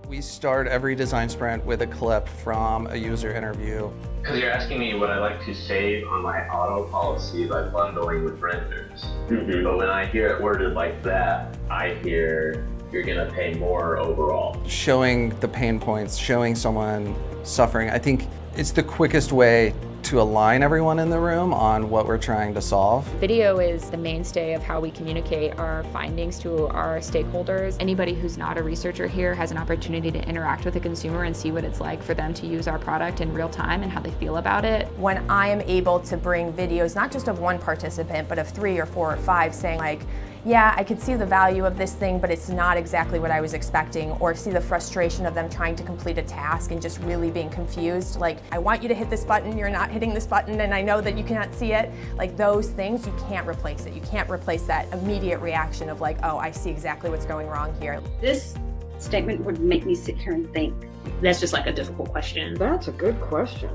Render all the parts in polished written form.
We start every design sprint with a clip from a user interview. Because you're asking me what I like to save on my auto policy by bundling with renters. But when I hear it worded like that, I hear you're gonna pay more overall. Showing the pain points, showing someone suffering, I think it's the quickest way to align everyone in the room on what we're trying to solve. Video is the mainstay of how we communicate our findings to our stakeholders. Anybody who's not a researcher here has an opportunity to interact with a consumer and see what it's like for them to use our product in real time and how they feel about it. When I am able to bring videos, not just of one participant, but of 3 or 4 or 5 saying like, yeah, I could see the value of this thing, but it's not exactly what I was expecting, or see the frustration of them trying to complete a task and just really being confused. Like, I want you to hit this button, you're not hitting this button, and I know that you cannot see it. Like those things, you can't replace it. You can't replace that immediate reaction of like, oh, I see exactly what's going wrong here. This statement would make me sit here and think. That's just like a difficult question. That's a good question.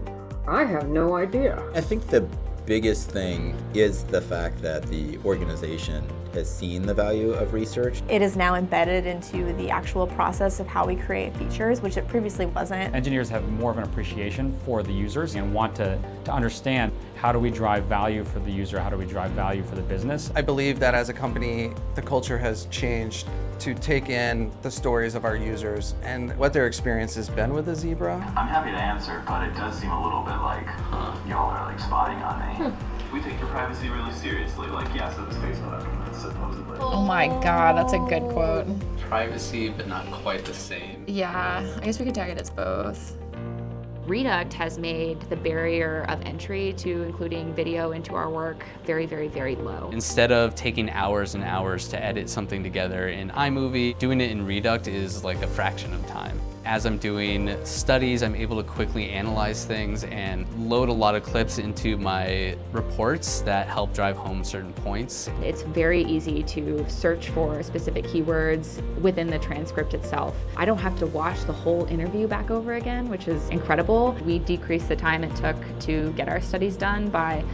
I have no idea. I think the biggest thing is the fact that the organization has seen the value of research. It is now embedded into the actual process of how we create features, which it previously wasn't. Engineers have more of an appreciation for the users and want to understand how do we drive value for the user, how do we drive value for the business. I believe that as a company, the culture has changed to take in the stories of our users and what their experience has been with the Zebra. I'm happy to answer, but it does seem a little bit like, y'all are like spotting on me. We take your privacy really seriously, like yes, at the space of supposedly. Oh my God, that's a good quote. Privacy, but not quite the same. Yeah, I guess we could tag it as both. Reduct has made the barrier of entry to including video into our work very, very, very low. Instead of taking hours and hours to edit something together in iMovie, doing it in Reduct is like a fraction of time. As I'm doing studies, I'm able to quickly analyze things and load a lot of clips into my reports that help drive home certain points. It's very easy to search for specific keywords within the transcript itself. I don't have to watch the whole interview back over again, which is incredible. We decreased the time it took to get our studies done by,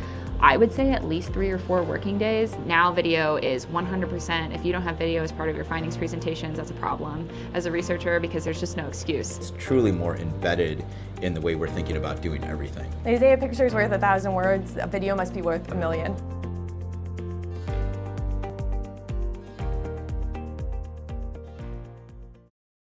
I would say, at least 3 or 4 working days. Now video is 100%. If you don't have video as part of your findings presentations, that's a problem as a researcher because there's just no excuse. It's truly more embedded in the way we're thinking about doing everything. They say a picture is worth 1,000 words, a video must be worth 1,000,000.